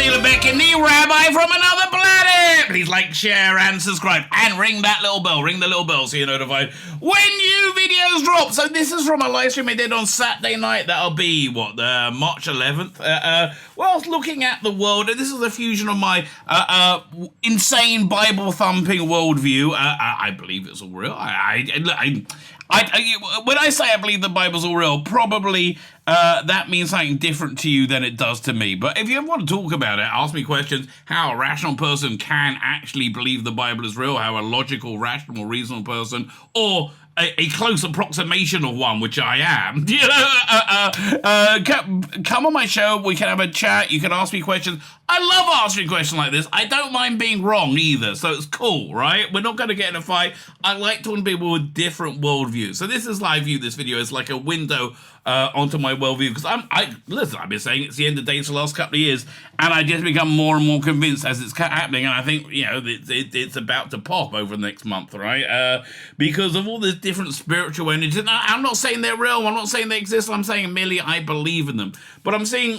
Tzvi Lebetkin, the Rabbi from another planet. Please like, share, and subscribe, and ring that little bell. Ring the little bell so you're notified when new videos drop. So this is from a live stream I did on Saturday night. That'll be March 11th. Whilst looking at the world, this is a fusion of my insane Bible thumping worldview. I believe it's all real. When I say I believe the Bible's all real, probably that means something different to you than it does to me. But if you ever want to talk about it, ask me questions, how a rational person can actually believe the Bible is real, how a logical, rational, reasonable person, or a close approximation of one, which I am, come on my show, we can have a chat, you can ask me questions. I love answering questions like this. I don't mind being wrong either, so it's cool, right? We're not going to get in a fight. I like talking to people with different worldviews. So this is I view this video as like a window onto my worldview, because I've been saying it's the end of days for the last couple of years, and I just become more and more convinced as it's happening, and I think, it's about to pop over the next month, right? Because of all this different spiritual energies. And I'm not saying they're real, I'm not saying they exist, I'm saying merely I believe in them. But I'm seeing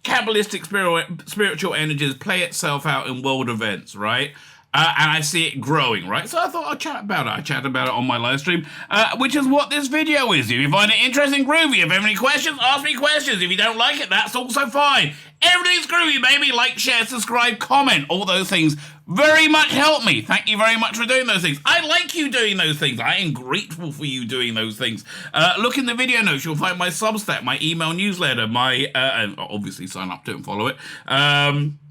Kabbalistic spiritual energies play itself out in world events, right? And I see it growing, right? So I thought I'd chat about it. I chatted about it on my live stream, which is what this video is. If you find it interesting, groovy. If you have any questions, ask me questions. If you don't like it, that's also fine. Everything's groovy, baby. Like, share, subscribe, comment. All those things very much help me. Thank you very much for doing those things. I like you doing those things. I am grateful for you doing those things. Look in the video notes. You'll find my Substack, my email newsletter, and obviously sign up to it and follow it.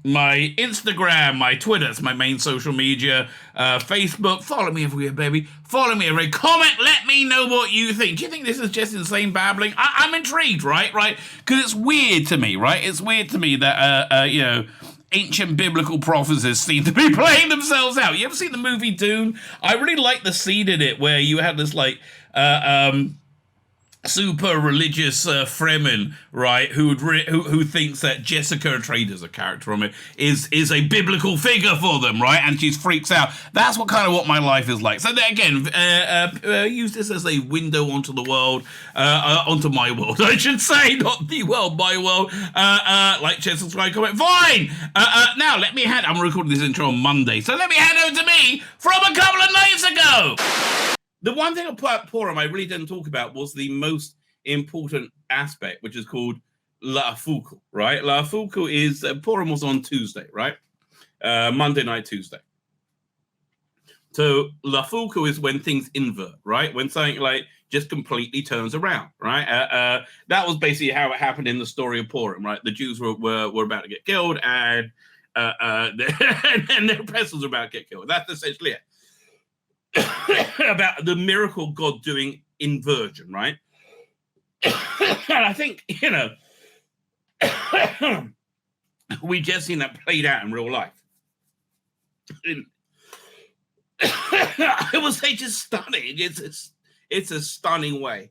My Instagram, my Twitter, it's my main social media, Facebook. Follow me everywhere, baby. Follow me everywhere. Comment, let me know what you think. Do you think this is just insane babbling? I'm intrigued, right? Because it's weird to me, right? It's weird to me that, ancient biblical prophecies seem to be playing themselves out. You ever seen the movie Dune? I really like the scene in it where you had this, super religious Fremen, right, who thinks that Jessica Trader's a character from it is a biblical figure for them, right, and she freaks out. That's what my life is like. So again, use this as a window onto the world, onto my world, I should say, not the world, my world. Like, share, subscribe, comment. Fine. Now I'm recording this intro on Monday, so let me hand over to me from a couple of nights ago. The one thing about Purim I really didn't talk about was the most important aspect, which is called La'afuku, right? La'afuku is, Purim was on Tuesday, right? Monday night, Tuesday. So La'afuku is when things invert, right? When something just completely turns around, right? That was basically how it happened in the story of Purim, right? The Jews were about to get killed, and their oppressors were about to get killed. That's essentially it. About the miracle God doing inversion, right? And I think, we just seen that played out in real life. I would say just stunning. It's a stunning way.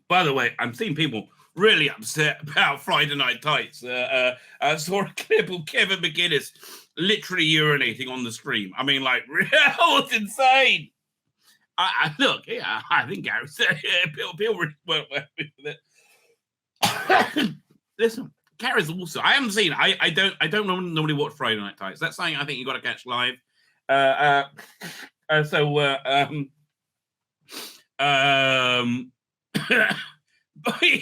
By the way, I'm seeing people really upset about Friday Night Tights. I saw a clip of Kevin McGuinness literally urinating on the stream. I mean, it's insane. I think Gary said Bill well with it. Listen, Gary's also. I haven't seen. I don't normally watch Friday Night Tights. That's something I think you got to catch live. But you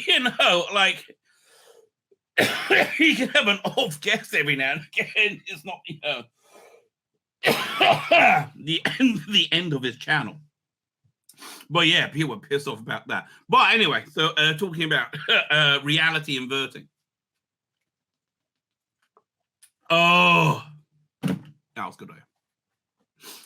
can have an off guest every now and again. It's not, the end of his channel. But yeah, people were pissed off about that. But anyway, so talking about reality inverting. Oh, that was good.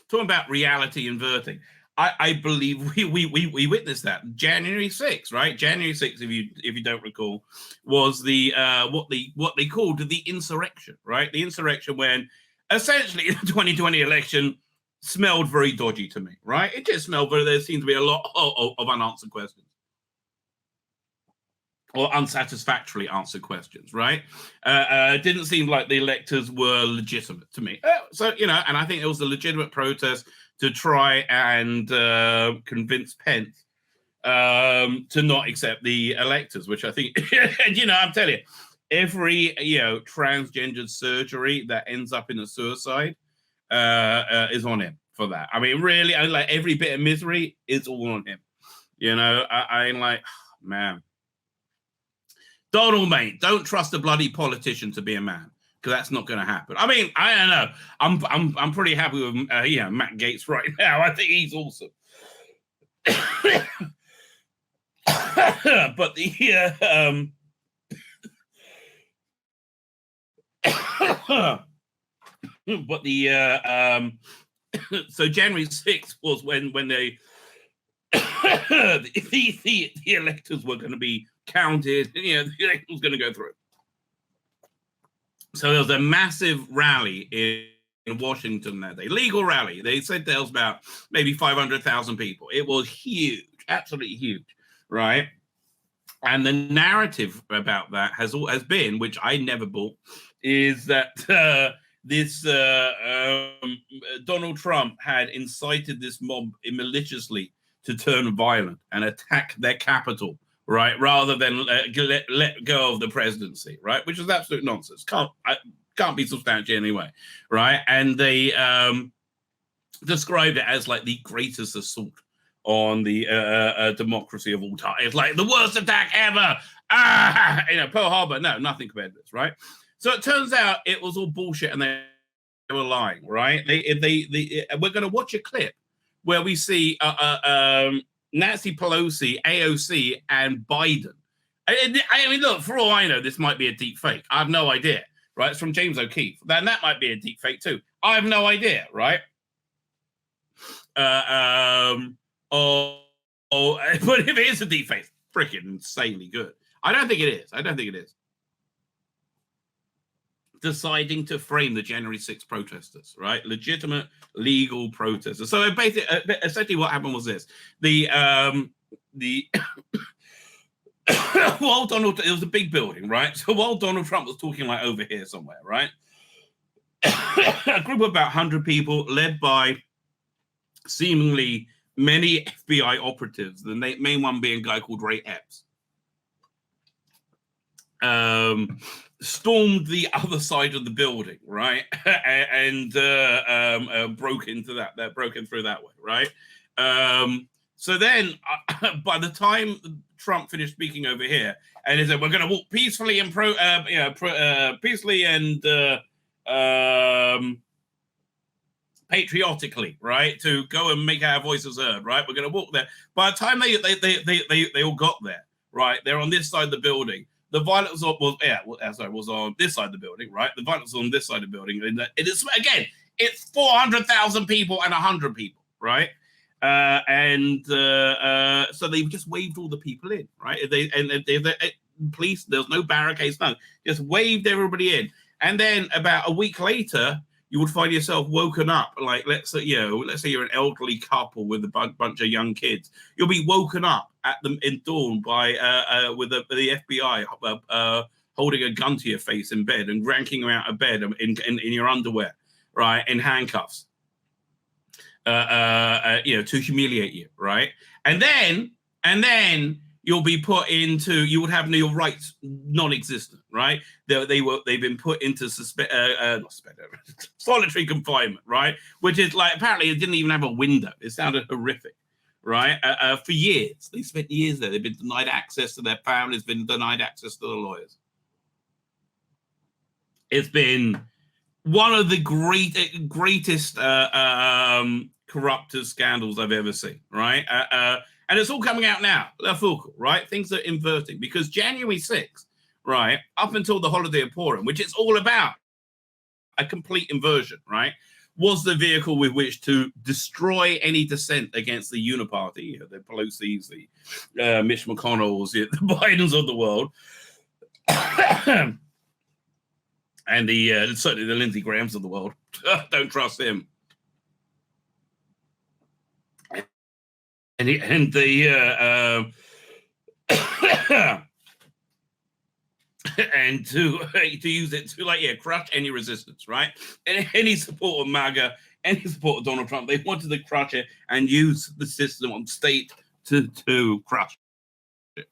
Talking about reality inverting. I believe we witnessed that January 6th, right? January 6th, if you don't recall, was the what they called the insurrection, right? The insurrection, when essentially the 2020 election smelled very dodgy to me, right? It just smelled very. There seemed to be a lot of unanswered questions, or unsatisfactorily answered questions, right? It didn't seem like the electors were legitimate to me. So, and I think it was a legitimate protest to try and convince Pence to not accept the electors, which I think, I'm telling you, every transgendered surgery that ends up in a suicide is on him for that. I mean, really, like every bit of misery is all on him. I'm like, man, Donald, mate, don't trust a bloody politician to be a man, because that's not going to happen. I mean, I don't know. I'm pretty happy with Matt Gaetz right now. I think he's awesome. But so January 6th was when they the electors were going to be counted. The election was going to go through. So there was a massive rally in Washington that day, legal rally. They said there was about maybe 500,000 people. It was huge, absolutely huge, right? And the narrative about that has been, which I never bought, is that this Donald Trump had incited this mob maliciously to turn violent and attack their capital, right, rather than let go of the presidency, right, which is absolute nonsense. Can't be substantiated anyway, right? And they described it as like the greatest assault on the democracy of all time. It's like the worst attack ever. Pearl Harbor. No, nothing compared to this, right? So it turns out it was all bullshit, and they were lying, right? We're going to watch a clip where we see Nancy Pelosi, AOC, and Biden. I mean, look, for all I know, this might be a deep fake. I have no idea, right? It's from James O'Keefe. Then that might be a deep fake too. I have no idea, right? But if it is a deep fake, freaking insanely good. I don't think it is. Deciding to frame the January 6th protesters, right? Legitimate, legal protesters. So basically, essentially what happened was this. While it was a big building, right? So while Donald Trump was talking like over here somewhere, right? A group of about 100 people led by seemingly many FBI operatives, the main one being a guy called Ray Epps, stormed the other side of the building, right? and broke through that way, right? So then, by the time Trump finished speaking over here, and he said, "We're going to walk peacefully and peacefully and patriotically, right, to go and make our voices heard, right? We're going to walk there." By the time they all got there, right, they're on this side of the building. The violence was on this side of the building, right? The violence was on this side of the building. And it is, again, it's 400,000 people and 100 people, right? So they just waved all the people in, right? Police, there's no barricades, no, just waved everybody in. And then about a week later, you would find yourself woken up, like let's say you're an elderly couple with a bunch of young kids. You'll be woken up in dawn by with the FBI holding a gun to your face in bed and ranking you out of bed in your underwear, right, in handcuffs, to humiliate you, right, and then you'll be put into, you would have your rights non-existent, right? They've been put into solitary confinement, right? Which is like, apparently it didn't even have a window. It sounded horrific, right? For years, they spent years there. They've been denied access to their families, been denied access to the lawyers. It's been one of the greatest corruptors scandals I've ever seen, right? And it's all coming out now. Right? Things are inverting because January 6th, right, up until the holiday of Purim, which it's all about, a complete inversion, right, was the vehicle with which to destroy any dissent against the uniparty, the Pelosi's, the Mitch McConnell's, the Bidens of the world, and certainly the Lindsey Grahams of the world. Don't trust him. And to use it to crush any resistance, right? Any support of MAGA, any support of Donald Trump, they wanted to crush it and use the system on state to crush it,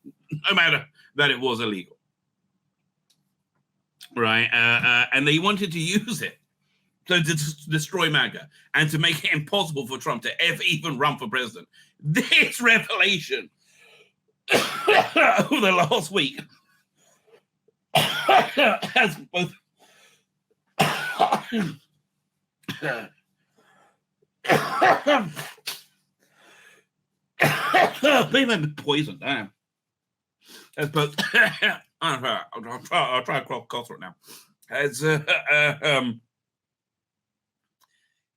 no matter that it was illegal. right? And they wanted to use it to destroy MAGA and to make it impossible for Trump to ever even run for president. This revelation over the last week has both maybe I'm poisoned. As both I'll try to cough it now. As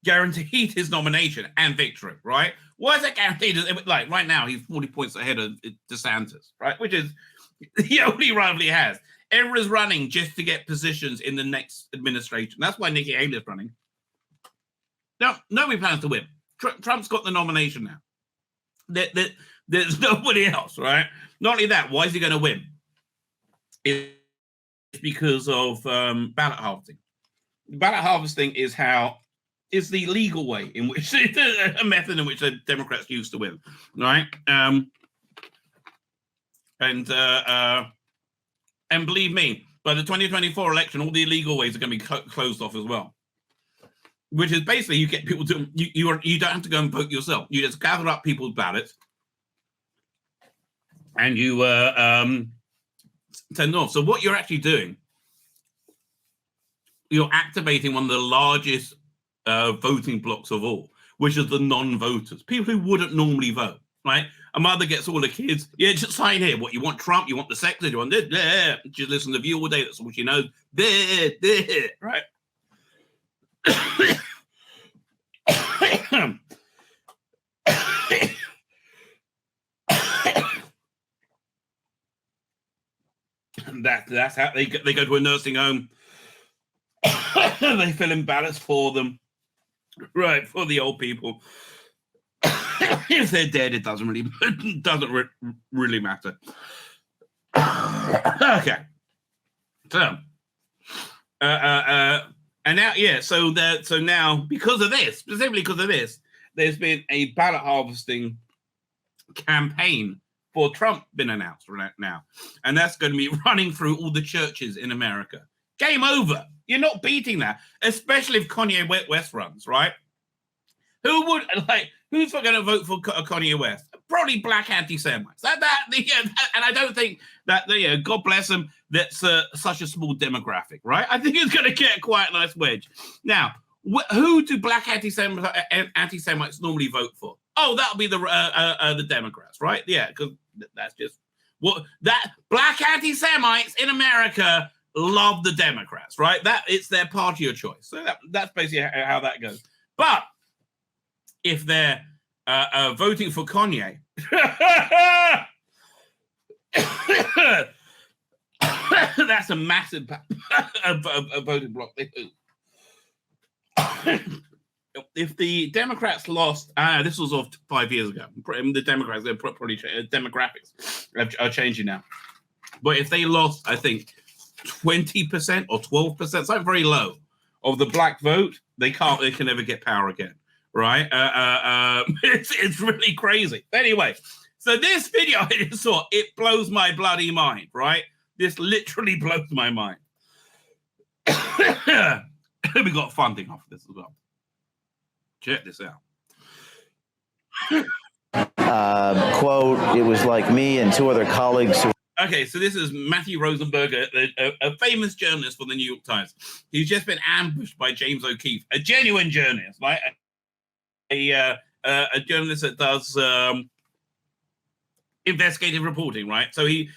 guaranteed his nomination and victory, right? Why is that guaranteed? Like right now, he's 40 points ahead of DeSantis, right? Which is the only rival he has. Everyone's running just to get positions in the next administration. That's why Nikki Haley is running. No, nobody plans to win. Trump's got the nomination now. There's nobody else, right? Not only that, why is he going to win? It's because of ballot harvesting. Ballot harvesting is the legal way in which a method in which the Democrats used to win, right? And believe me, by the 2024 election, all the illegal ways are going to be closed off as well. Which is basically you get people to you don't have to go and vote yourself. You just gather up people's ballots and you send off. So what you're actually doing, you're activating one of the largest voting blocks of all, which is the non-voters, people who wouldn't normally vote, right? A mother gets all the kids, yeah, just sign here. What you want, Trump? You want the sex? You want this? Just listen to View all day. That's all she knows. Right? That's how they go to a nursing home. They fill in ballots for them, right? For the old people. If they're dead, it doesn't really matter. Okay. So, and now, yeah. So now, because of this, specifically because of this, there's been a ballot harvesting campaign for Trump been announced right now, and that's going to be running through all the churches in America. Game over. You're not beating that, especially if Kanye West runs, right? Who's going to vote for Kanye West? Probably black anti-Semites. And I don't think that, God bless them, that's such a small demographic, right? I think it's going to get quite a nice wedge. Now, who do black anti-Semites normally vote for? Oh, that'll be the Democrats, right? Yeah, because that's just what that black anti-Semites in America love the Democrats, right? That it's their party of choice. So that's basically how that goes. But if they're voting for Kanye, that's a massive voting block. If the Democrats lost, this was off 5 years ago. The Democrats, they're probably demographics are changing now. But if they lost, I think 20% or 12%, something very low of the black vote, they can never get power again, right? It's really crazy. Anyway, so this video I just saw, it blows my bloody mind, right? This literally blows my mind. We got funding off this as well. Check this out. Quote, it was like me and two other colleagues who... Okay, so this is Matthew Rosenberg, a famous journalist for the New York Times. He's just been ambushed by James O'Keefe, a genuine journalist, right? A journalist that does investigative reporting, right? So he's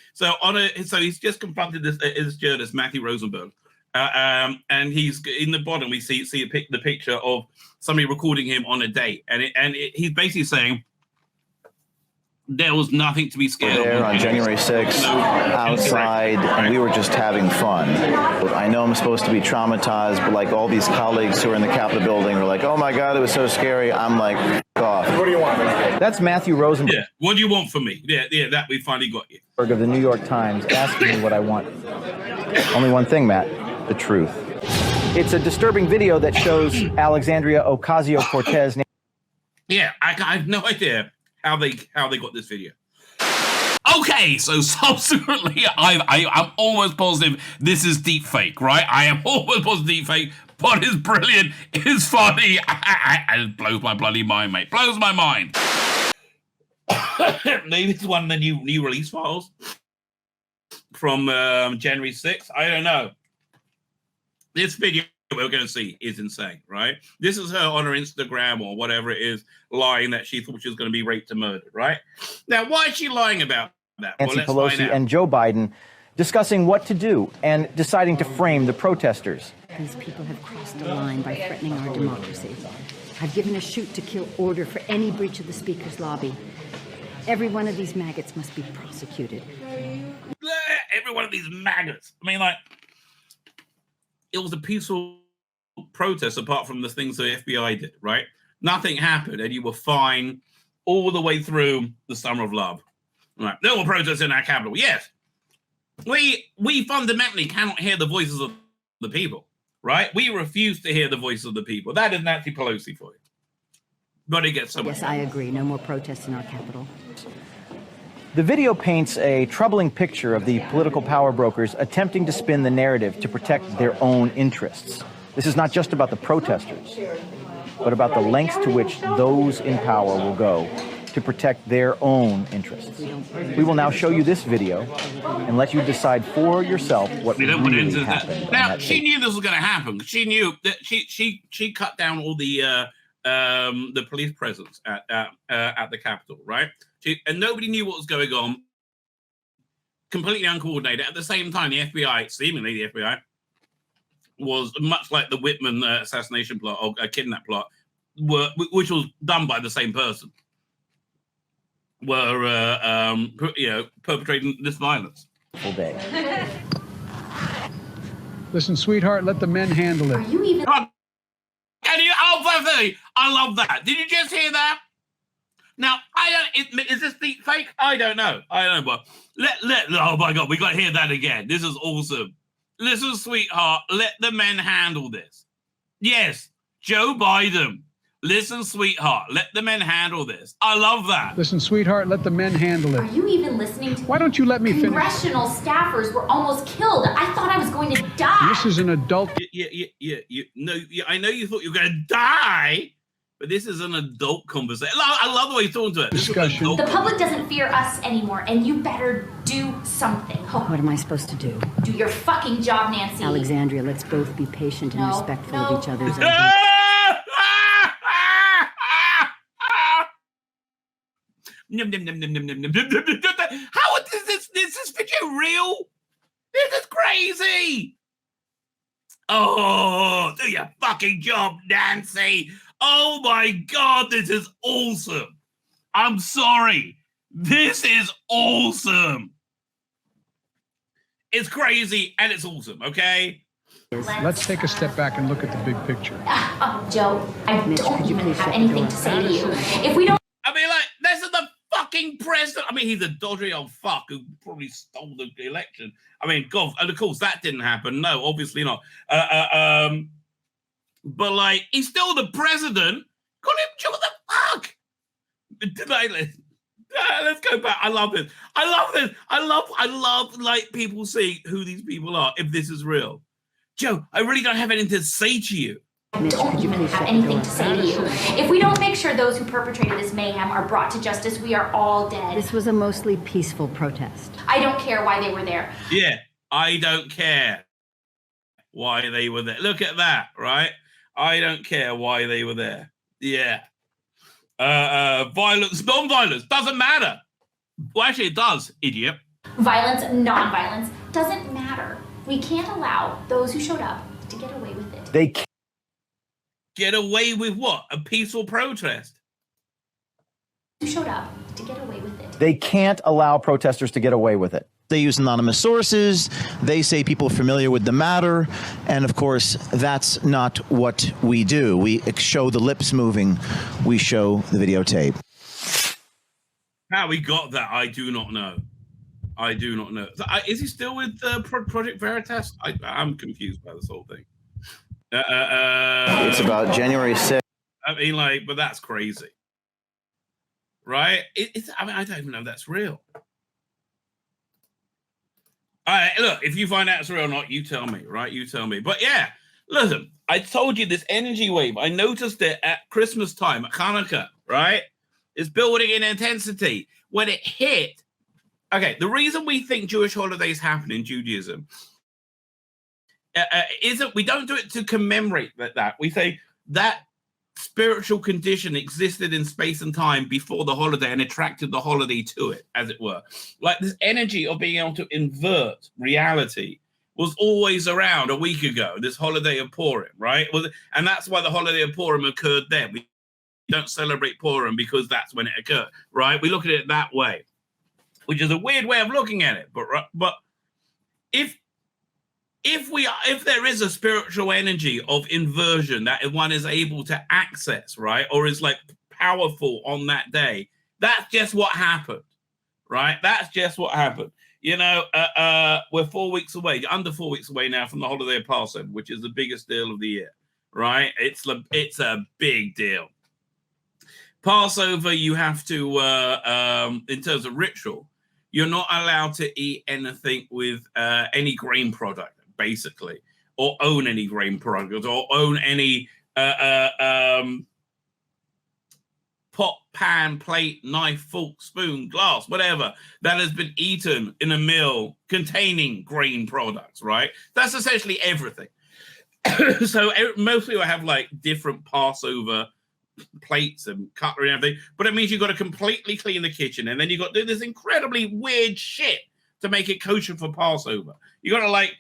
just confronted this journalist, Matthew Rosenberg, and he's in the bottom. We see the picture of somebody recording him on a date, and he's basically saying there was nothing to be scared of. There on January 6th, outside, and we were just having fun. I know I'm supposed to be traumatized, but like all these colleagues who are in the Capitol building were like, oh my God, it was so scary. I'm like, F off. What do you want? That's Matthew Rosenberg. Yeah, what do you want from me? Yeah, that we finally got you. Of the New York Times asking me what I want. Only one thing, Matt, the truth. It's a disturbing video that shows Alexandria Ocasio-Cortez. Yeah, I have no idea how they got this video. Oh, Okay, so subsequently, I'm almost positive this is deep fake, right? I am almost positive deep fake, but it's brilliant, it's funny, and it blows my bloody mind, mate. Blows my mind. Maybe it's one of the new release files from January 6th. I don't know. This video we're going to see is insane, right? This is her on her Instagram or whatever it is, lying that she thought she was going to be raped and murdered, right? Now, why is she lying about that? Nancy Pelosi and Joe Biden discussing what to do and deciding to frame the protesters. These people have crossed the line by threatening our democracy. I've given a shoot to kill order for any breach of the Speaker's lobby. Every one of these maggots must be prosecuted. Every one of these maggots. I mean, like, it was a peaceful protest apart from the things the FBI did, right? Nothing happened, and you were fine all the way through the Summer of Love. Right? There were protests in our capital. Yes, we fundamentally cannot hear the voices of the people, right? We refuse to hear the voices of the people. That is Nancy Pelosi for you. But it gets so much. Yes, I agree. No more protests in our capital. The video paints a troubling picture of the political power brokers attempting to spin the narrative to protect their own interests. This is not just about the protesters, but about the lengths to which those in power will go to protect their own interests. We will now show you this video and let you decide for yourself what really happened. Now, she knew this was going to happen. She knew that she cut down all the police presence at the Capitol, right? And nobody knew what was going on. Completely uncoordinated. At the same time, the FBI, seemingly the FBI, was much like the Whitman assassination plot or kidnap plot, which was done by the same person, were perpetrating this violence. Full day. Listen, sweetheart, let the men handle it. Are you even? I love that. Did you just hear that? Now, is this deep fake? I don't know. But oh my God, we got to hear that again. This is awesome. Listen, sweetheart, let the men handle this. Yes, Joe Biden. Listen, sweetheart, let the men handle this. I love that. Listen, sweetheart, let the men handle Are it. you even listening to Why don't you let me finish? Congressional staffers were almost killed. I thought I was going to die. This is an adult. I know you thought you were going to die, but this is an adult conversation. I love the way you're talking to it. Discussion. The public doesn't fear us anymore, and you better do something. What am I supposed to do? Do your fucking job, Nancy. Alexandria, let's both be patient and respectful of each other's ideas. How is this video real? This is crazy. Oh, do your fucking job, Nancy. Oh my God, this is awesome. I'm sorry. This is awesome. It's crazy and it's awesome, okay? Let's take a step back and look at the big picture. Joe, I Mitch, don't could you even please have shut the anything door? to say to you. If we don't I mean, like, this is the fucking president. I mean, he's a dodgy old fuck who probably stole the election. I mean, God, and of course that didn't happen. No, obviously not. But like, he's still the president. Call him, what the fuck? Let's go back. I love this. I love like people seeing who these people are. If this is real, Joe, I really don't have anything to say to you. Mitch, don't could you even please have shut the anything door? to say to you. If we don't make sure those who perpetrated this mayhem are brought to justice, we are all dead. This was a mostly peaceful protest. I don't care why they were there. Yeah, I don't care why they were there. Look at that, right? I don't care why they were there. Yeah. Violence, non-violence, doesn't matter. Well, actually, it does, idiot. Violence, non-violence, doesn't matter. We can't allow those who showed up to get away with it. They can't. Get away with what? A peaceful protest. Who showed up to get away with it. They can't allow protesters to get away with it. They use anonymous sources. They say people familiar with the matter. And of course, that's not what we do. We show the lips moving. We show the videotape. How we got that, I do not know. Is he still with Project Veritas? I'm confused by this whole thing. It's about January 6th. I mean, like, but that's crazy. Right? I mean, I don't even know if that's real. Look, if you find out it's real or not, you tell me, right? You tell me. But yeah, listen, I told you this energy wave. I noticed it at Christmas time, at Hanukkah, right? It's building in intensity. When it hit, okay, the reason we think Jewish holidays happen in Judaism isn't, we don't do it to commemorate that. We say that spiritual condition existed in space and time before the holiday and attracted the holiday to it, as it were. Like this energy of being able to invert reality was always around a week ago, this holiday of Purim, right? And that's why the holiday of Purim occurred then. We don't celebrate Purim because that's when it occurred, right? We look at it that way, which is a weird way of looking at it. But if there is a spiritual energy of inversion that one is able to access, right, or is like powerful on that day, that's just what happened, right? That's just what happened. You know, we're 4 weeks away, under 4 weeks away now from the holiday of Passover, which is the biggest deal of the year, right? It's a big deal. Passover, you have to, in terms of ritual, you're not allowed to eat anything with any grain product, basically, or own any grain product, or own any pot, pan, plate, knife, fork, spoon, glass, whatever that has been eaten in a meal containing grain products, right? That's essentially everything. So most people have like different Passover plates and cutlery and everything, but it means you've got to completely clean the kitchen, and then you've got to do this incredibly weird shit to make it kosher for Passover. You got to like,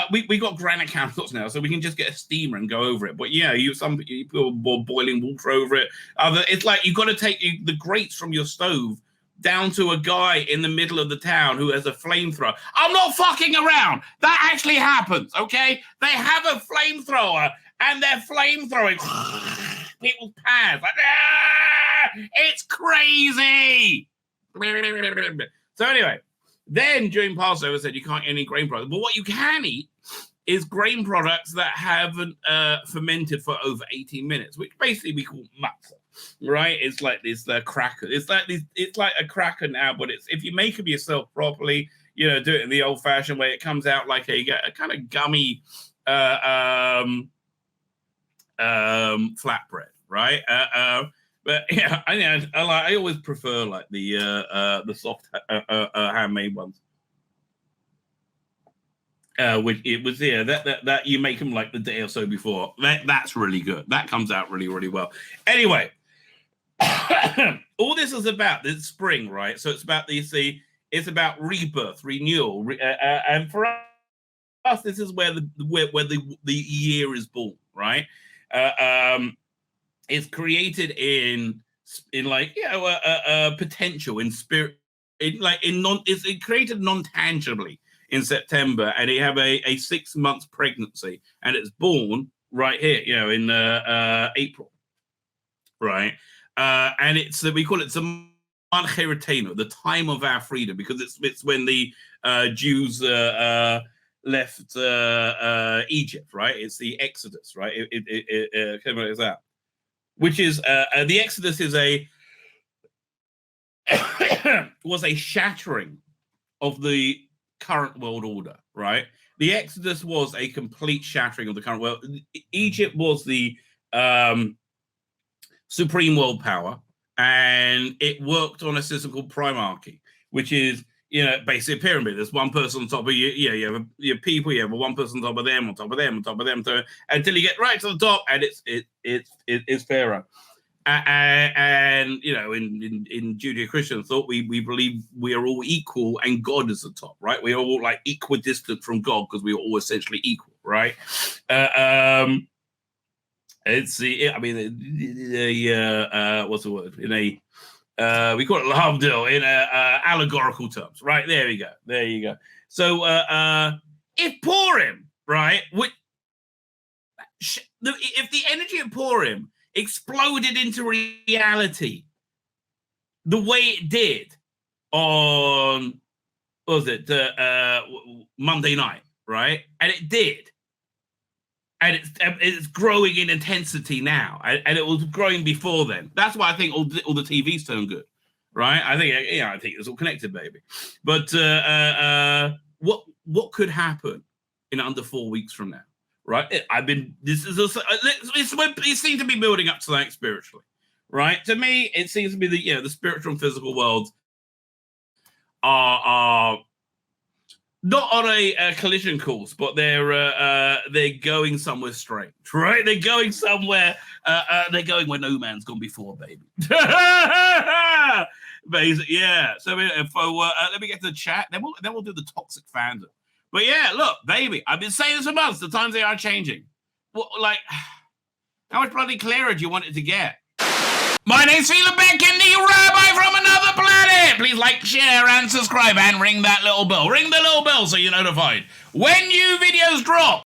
we got granite countertops now, so we can just get a steamer and go over it. But yeah, some people boiling water over it. It's like you've got to take the grates from your stove down to a guy in the middle of the town who has a flamethrower. I'm not fucking around. That actually happens, okay? They have a flamethrower and they're flamethrowing people's pans. Like, it's crazy. So anyway, then during Passover, I said you can't eat any grain products. But what you can eat is grain products that haven't fermented for over 18 minutes, which basically we call matzah, right? It's like this cracker. It's like a cracker now, but it's, if you make them yourself properly, you know, do it in the old-fashioned way, it comes out like a kind of gummy flatbread, right? But yeah, I always prefer like the soft handmade ones. Which it was that you make them like the day or so before. That's really good. That comes out really, really well. Anyway, all this is about this spring, right? So it's about it's about rebirth, renewal, and for us, this is where the year is born, right? It's created in like, you know, potential, in spirit, it's created non-tangibly in September, and they have a 6 months pregnancy, and it's born right here, you know, in April, right? And we call it Zaman Cheretenu, the time of our freedom, because it's when the Jews left Egypt, right? It's the Exodus, right? It came out as that, which is the Exodus is was a shattering of the current world order, right? The Exodus was a complete shattering of the current world. Egypt was the supreme world power, and it worked on a system called primarchy, which is, you know, basically a pyramid. There's one person on top of you. Yeah, you have your people. You have one person on top of them, on top of them, on top of them, until you get right to the top, and it's Pharaoh. And you know, in Judeo-Christian thought, we believe we are all equal, and God is the top, right? We are all like equidistant from God because we are all essentially equal, right? It's the, I mean, what's the word? In a we call it Lahavdil in allegorical terms, right? There you go. So if Purim, right, if the energy of Purim exploded into reality the way it did on, what was it, Monday night, right? And it did. And it's growing in intensity now, and it was growing before then. That's why I think all the TVs turn good, right? I think it's all connected, baby. But what could happen in under 4 weeks from now, right? This seems to be building up to that spiritually, right? To me, it seems to be the spiritual and physical worlds are not on a collision course, but they're going somewhere strange, right? They're going somewhere. They're going where no man's gone before, baby. Basically, yeah. So let me get to the chat. Then we'll do the toxic fandom. But yeah, look, baby, I've been saying this for months. The times they are changing. Well, like, how much bloody clearer do you want it to get? My name's Tzvi Lebetkin, the Rabbi from another planet. Please like, share, and subscribe, and ring that little bell. Ring the little bell so you're notified when new videos drop.